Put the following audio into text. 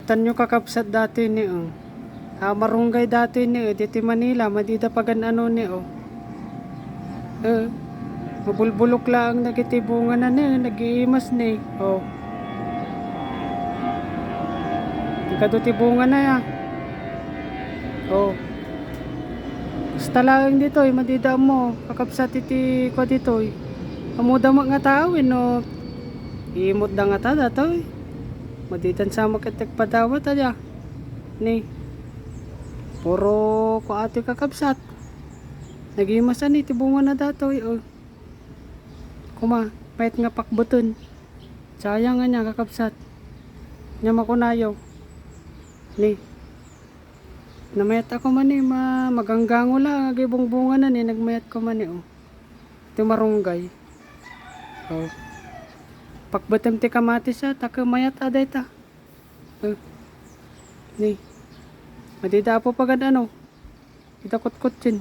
Tanyo kakapsat dati ni marunggay dati ni diti Manila madida pagan ano ni mabulbulok lang nagitibungan na ni nagiimas ni nagkadutibungan na ya basta lang dito madida mo kakapsat iti ko dito amuda mo nga tawin imot da nga tada to maditan sa makitek padawat aja ni puro ko ati kakapsat nagimasan iti bunga na dato kuma pait nga pakbuton sayang nga niya kakapsat nya makunayaw ni namayat ako man maganggango lang agibong bunga na ni nagmayat ko man iti marunggay pakbutem ti kamatis taka mayat aday ta ni madida po pagad ita kutkutsin